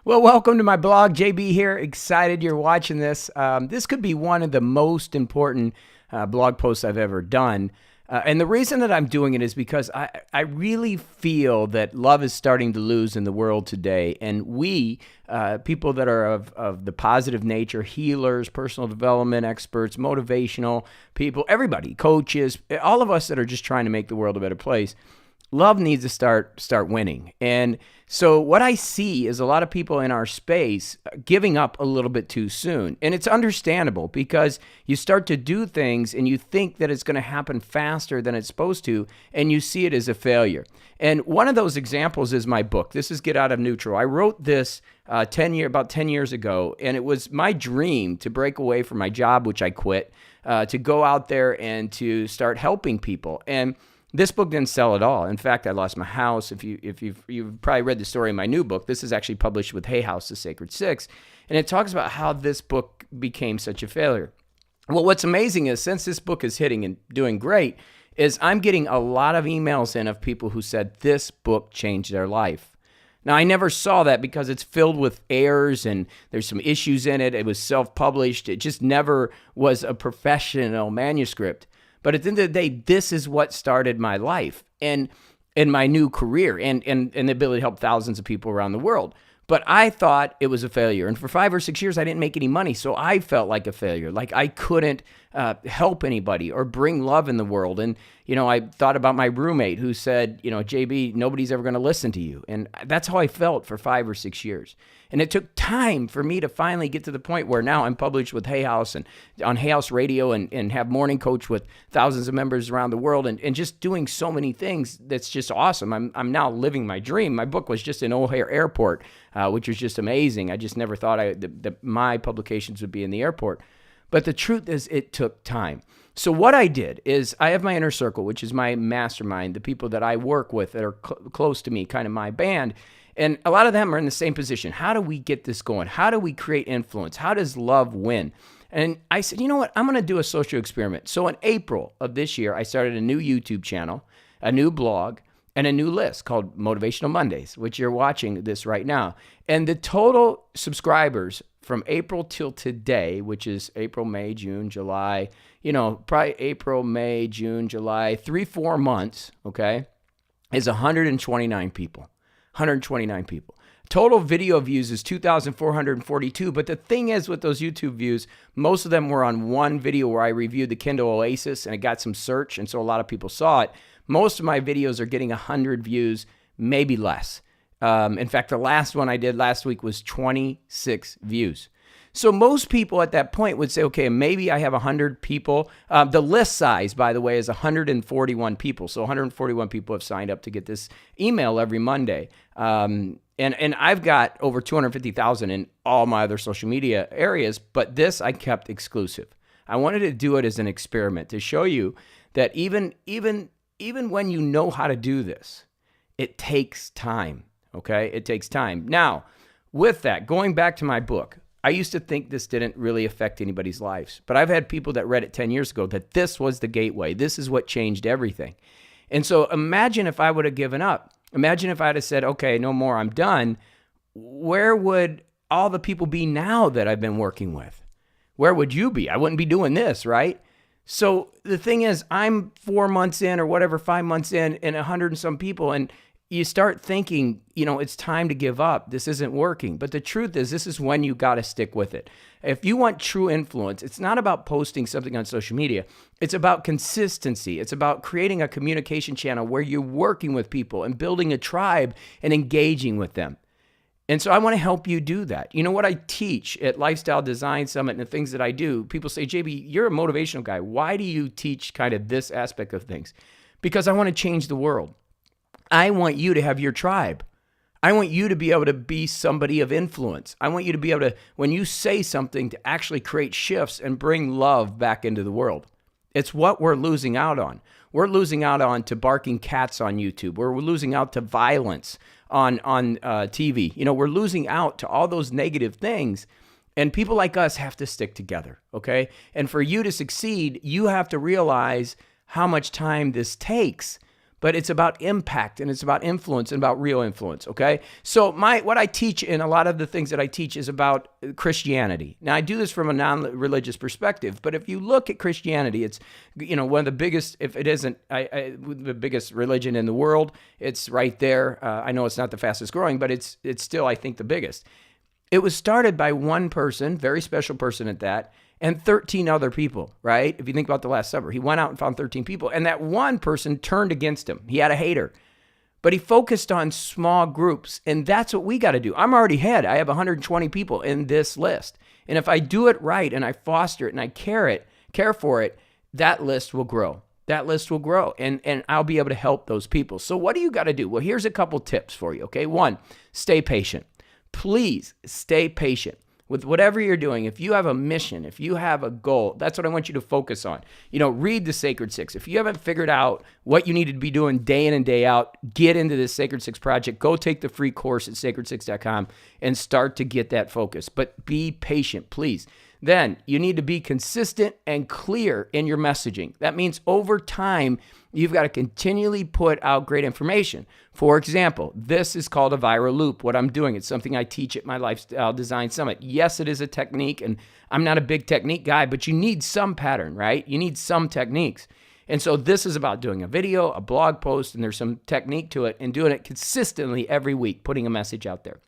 Well, welcome to my blog. JB here. Excited you're watching this. This could be one of the most important blog posts I've ever done. And the reason that I'm doing it is because I really feel that love is starting to lose in the world today. And we, people that are of the positive nature, healers, personal development experts, motivational people, everybody, coaches, all of us that are just trying to make the world a better place, love needs to start winning. And so what I see is a lot of people in our space giving up a little bit too soon. And it's understandable because you start to do things and you think that it's going to happen faster than it's supposed to, and you see it as a failure. And one of those examples is my book. This is Get Out of Neutral. I wrote this about 10 years ago, and it was my dream to break away from my job, which I quit, to go out there and to start helping people. And this book didn't sell at all. In fact, I lost my house. If you've probably read the story in my new book, this is actually published with Hay House, The Sacred Six, and it talks about how this book became such a failure. Well, what's amazing is since this book is hitting and doing great, is I'm getting a lot of emails in of people who said this book changed their life. Now, I never saw that because it's filled with errors and there's some issues in it. It was self-published. It just never was a professional manuscript. But at the end of the day, this is what started my life and my new career and the ability to help thousands of people around the world. But I thought it was a failure. And for 5 or 6 years, I didn't make any money. So I felt like a failure, like I couldn't help anybody or bring love in the world. And, I thought about my roommate who said, JB, nobody's ever going to listen to you. And that's how I felt for 5 or 6 years. And it took time for me to finally get to the point where now I'm published with Hay House and on Hay House Radio and have Morning Coach with thousands of members around the world and just doing so many things that's just awesome. I'm now living my dream. My book was just in O'Hare Airport, which was just amazing. I just never thought that my publications would be in the airport. But the truth is it took time. So what I did is I have my inner circle, which is my mastermind, the people that I work with that are close to me, kind of my band. And a lot of them are in the same position. How do we get this going? How do we create influence? How does love win? And I said, you know what? I'm going to do a social experiment. So in April of this year, I started a new YouTube channel, a new blog, and a new list called Motivational Mondays, which you're watching this right now. And the total subscribers from April till today, which is April, May, June, July, probably April, May, June, July, 3-4 months, okay, is 129 people. 129 people. Total video views is 2,442. But the thing is with those YouTube views, most of them were on one video where I reviewed the Kindle Oasis and it got some search. And so a lot of people saw it. Most of my videos are getting 100 views, maybe less. In fact, the last one I did last week was 26 views. So most people at that point would say, okay, maybe I have 100 people. The list size, by the way, is 141 people. So 141 people have signed up to get this email every Monday. And I've got over 250,000 in all my other social media areas, but this I kept exclusive. I wanted to do it as an experiment to show you that even when you know how to do this, it takes time, okay? It takes time. Now, with that, going back to my book, I used to think this didn't really affect anybody's lives, but I've had people that read it 10 years ago that this was the gateway. This is what changed everything. And so imagine if I would have given up. Imagine if I had said, okay, no more, I'm done. Where would all the people be now that I've been working with? Where would you be? I wouldn't be doing this, right? So the thing is, I'm 4 months in or whatever, 5 months in, and 100 and some people, and you start thinking, it's time to give up. This isn't working. But the truth is, this is when you got to stick with it. If you want true influence, it's not about posting something on social media. It's about consistency. It's about creating a communication channel where you're working with people and building a tribe and engaging with them. And so I want to help you do that. You know what I teach at Lifestyle Design Summit and the things that I do, people say, JB, you're a motivational guy. Why do you teach kind of this aspect of things? Because I want to change the world. I want you to have your tribe. I want you to be able to be somebody of influence. I want you to be able to, when you say something, to actually create shifts and bring love back into the world. It's what we're losing out on. We're losing out on to barking cats on YouTube. We're losing out to violence on TV. We're losing out to all those negative things. And people like us have to stick together, okay? And for you to succeed, you have to realize how much time this takes. but it's about impact and it's about influence and about real influence, okay? So what I teach in a lot of the things that I teach is about Christianity. Now, I do this from a non-religious perspective, but if you look at Christianity, it's, one of the biggest, if it isn't the biggest religion in the world, it's right there. I know it's not the fastest growing, but it's still, I think, the biggest. It was started by one person, very special person at that, and 13 other people, right? If you think about the Last Supper, he went out and found 13 people, and that one person turned against him. He had a hater, but he focused on small groups, and that's what we got to do. I'm already ahead. I have 120 people in this list, and if I do it right and I foster it and I care for it, that list will grow. That list will grow, and I'll be able to help those people. So what do you got to do? Well, here's a couple tips for you, okay? One, stay patient. Please stay patient. With whatever you're doing, if you have a mission, if you have a goal, that's what I want you to focus on. Read the Sacred Six. If you haven't figured out what you need to be doing day in and day out, get into this Sacred Six project. Go take the free course at sacred6.com and start to get that focus. But be patient, please. Then you need to be consistent and clear in your messaging. That means over time, you've got to continually put out great information. For example, this is called a viral loop, what I'm doing. It's something I teach at my Lifestyle Design Summit. Yes, it is a technique, and I'm not a big technique guy, but you need some pattern, right? You need some techniques. And so this is about doing a video, a blog post, and there's some technique to it, and doing it consistently every week, putting a message out there.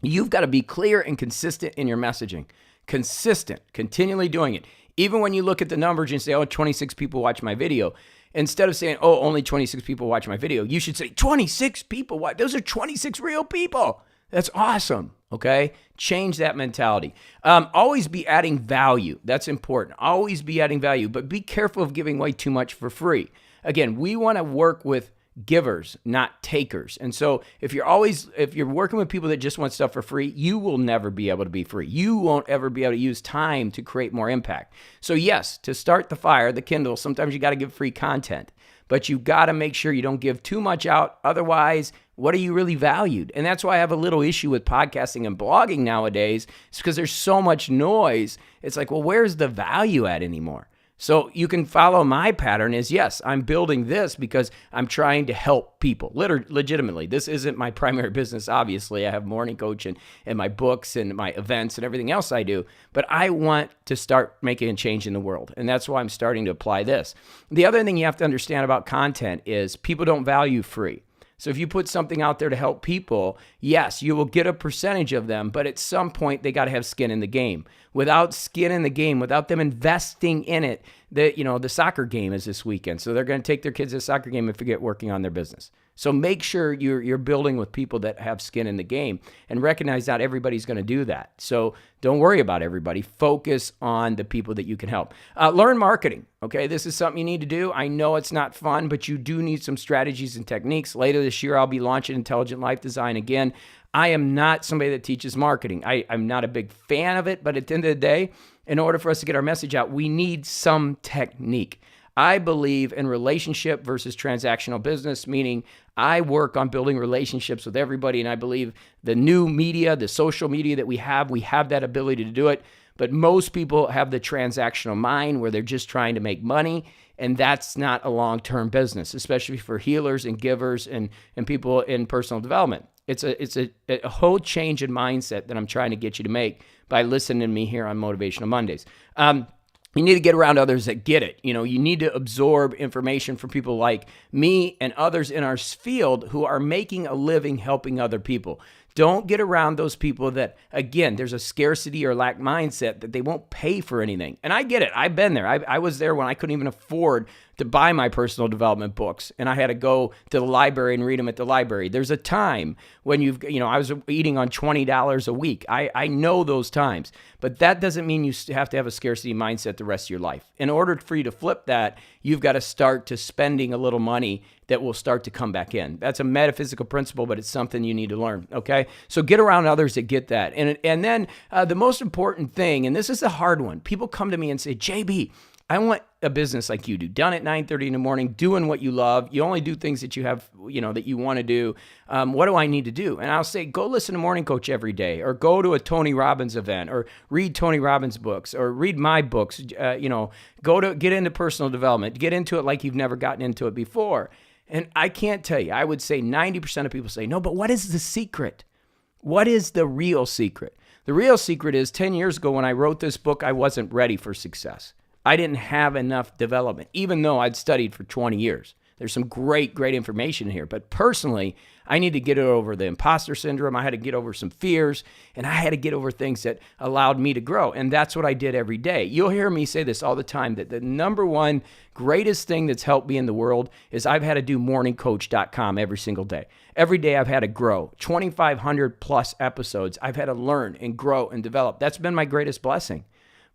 You've got to be clear and consistent in your messaging. Consistent, continually doing it. Even when you look at the numbers and say, 26 people watch my video, instead of saying, only 26 people watch my video, you should say 26 people watch. Those are 26 real people. That's awesome, okay? Change that mentality. Always be adding value. That's important. Always be adding value, but be careful of giving away too much for free. Again, we want to work with givers, not takers. And so if you're working with people that just want stuff for free, you will never be able to be free. You won't ever be able to use time to create more impact. So yes, to start the fire, the Kindle, sometimes you got to give free content, but you got to make sure you don't give too much out. Otherwise, what are you really valued? And that's why I have a little issue with podcasting and blogging nowadays. It's because there's so much noise. It's like, well, where's the value at anymore? So you can follow my pattern is, yes, I'm building this because I'm trying to help people, legitimately. This isn't my primary business, obviously. I have morning coach and my books and my events and everything else I do. But I want to start making a change in the world, and that's why I'm starting to apply this. The other thing you have to understand about content is people don't value free. So if you put something out there to help people, yes, you will get a percentage of them, but at some point they got to have skin in the game. Without skin in the game, without them investing in it, the soccer game is this weekend. So they're going to take their kids to the soccer game and forget working on their business. So make sure you're building with people that have skin in the game and recognize not everybody's going to do that. So don't worry about everybody. Focus on the people that you can help. Learn marketing. Okay, this is something you need to do. I know it's not fun, but you do need some strategies and techniques. Later this year, I'll be launching Intelligent Life Design again. I am not somebody that teaches marketing. I'm not a big fan of it, but at the end of the day, in order for us to get our message out, we need some technique. I believe in relationship versus transactional business, meaning I work on building relationships with everybody, and I believe the new media, the social media that we have that ability to do it, but most people have the transactional mind where they're just trying to make money, and that's not a long-term business, especially for healers and givers and people in personal development. It's a whole change in mindset that I'm trying to get you to make by listening to me here on Motivational Mondays. You need to get around others that get it. You need to absorb information from people like me and others in our field who are making a living helping other people. Don't get around those people that, again, there's a scarcity or lack mindset that they won't pay for anything. And I get it. I've been there. I was there when I couldn't even afford to buy my personal development books, and I had to go to the library and read them at the library. There's a time when I was eating on $20 a week. I know those times, but that doesn't mean you have to have a scarcity mindset the rest of your life. In order for you to flip that, you've got to start to spending a little money that will start to come back in. That's a metaphysical principle, but it's something you need to learn, okay? So get around others that get that. And then the most important thing, and this is the hard one, people come to me and say, JB, I want a business like you do, done at 9:30 in the morning, doing what you love. You only do things that you have, that you want to do. What do I need to do? And I'll say, go listen to Morning Coach every day, or go to a Tony Robbins event, or read Tony Robbins books, or read my books. Get into personal development, get into it like you've never gotten into it before. And I can't tell you, I would say 90% of people say, no, but what is the secret? What is the real secret? The real secret is 10 years ago when I wrote this book, I wasn't ready for success. I didn't have enough development, even though I'd studied for 20 years. There's some great information here. But personally, I need to get over the imposter syndrome. I had to get over some fears, and I had to get over things that allowed me to grow. And that's what I did every day. You'll hear me say this all the time, that the number one greatest thing that's helped me in the world is I've had to do morningcoach.com every single day. Every day I've had to grow. 2,500 plus episodes. I've had to learn and grow and develop. That's been my greatest blessing.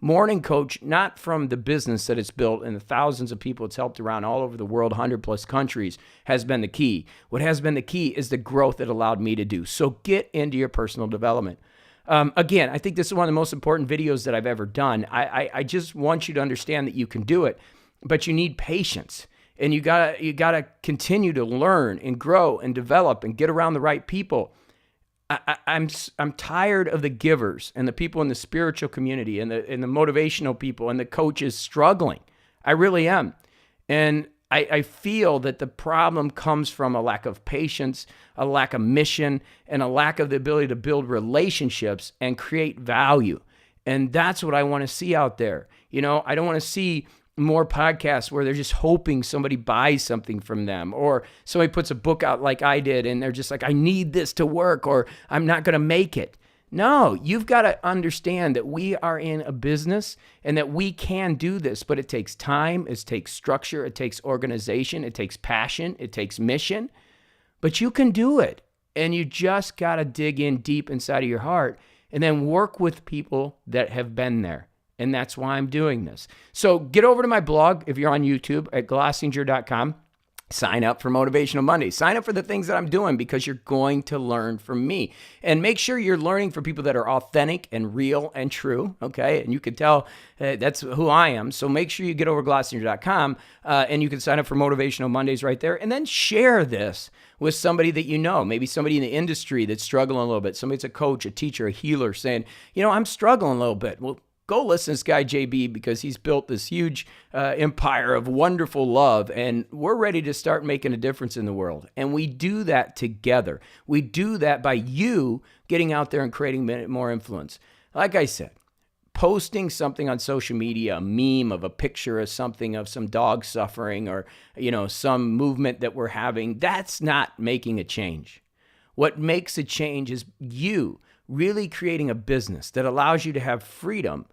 Morning Coach, not from the business that it's built and the thousands of people it's helped around all over the world, 100 plus countries, has been the key. What has been the key is the growth it allowed me to do. So get into your personal development. Again, I think this is one of the most important videos that I've ever done. I just want you to understand that you can do it, but you need patience. And you gotta continue to learn and grow and develop and get around the right people. I'm tired of the givers and the people in the spiritual community and the motivational people and the coaches struggling. I really am. And I feel that the problem comes from a lack of patience, a lack of mission, and a lack of the ability to build relationships and create value. And that's what I want to see out there. You know, I don't want to see more podcasts where they're just hoping somebody buys something from them, or somebody puts a book out like I did and they're just like, I need this to work, or I'm not going to make it. No, you've got to understand that we are in a business and that we can do this, but it takes time, it takes structure, it takes organization, it takes passion, it takes mission, but you can do it. And you just got to dig in deep inside of your heart and then work with people that have been there. And that's why I'm doing this. So get over to my blog if you're on YouTube at Glossinger.com. Sign up for Motivational Monday. Sign up for the things that I'm doing because you're going to learn from me. And make sure you're learning from people that are authentic and real and true, okay? And you can tell that's who I am. So make sure you get over to Glossinger.com and you can sign up for Motivational Mondays right there. And then share this with somebody that you know, maybe somebody in the industry that's struggling a little bit. Somebody that's a coach, a teacher, a healer saying, you know, I'm struggling a little bit. Well, go listen to this guy, JB, because he's built this huge empire of wonderful love, and we're ready to start making a difference in the world. And we do that together. We do that by you getting out there and creating more influence. Like I said, posting something on social media, a meme of a picture of something, of some dog suffering, or, you know, some movement that we're having, that's not making a change. What makes a change is you really creating a business that allows you to have freedom,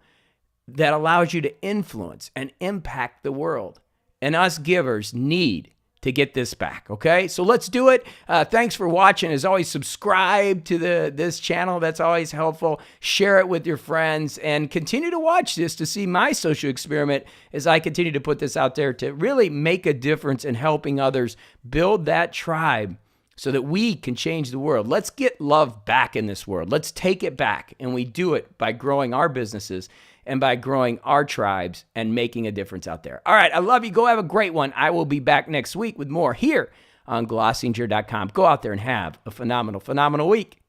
that allows you to influence and impact the world. And us givers need to get this back, okay? So let's do it. Thanks for watching. As always, subscribe to this channel. That's always helpful. Share it with your friends and continue to watch this to see my social experiment as I continue to put this out there to really make a difference in helping others build that tribe so that we can change the world. Let's get love back in this world. Let's take it back. And we do it by growing our businesses and by growing our tribes and making a difference out there. All right, I love you. Go have a great one. I will be back next week with more here on Glossinger.com. Go out there and have a phenomenal, phenomenal week.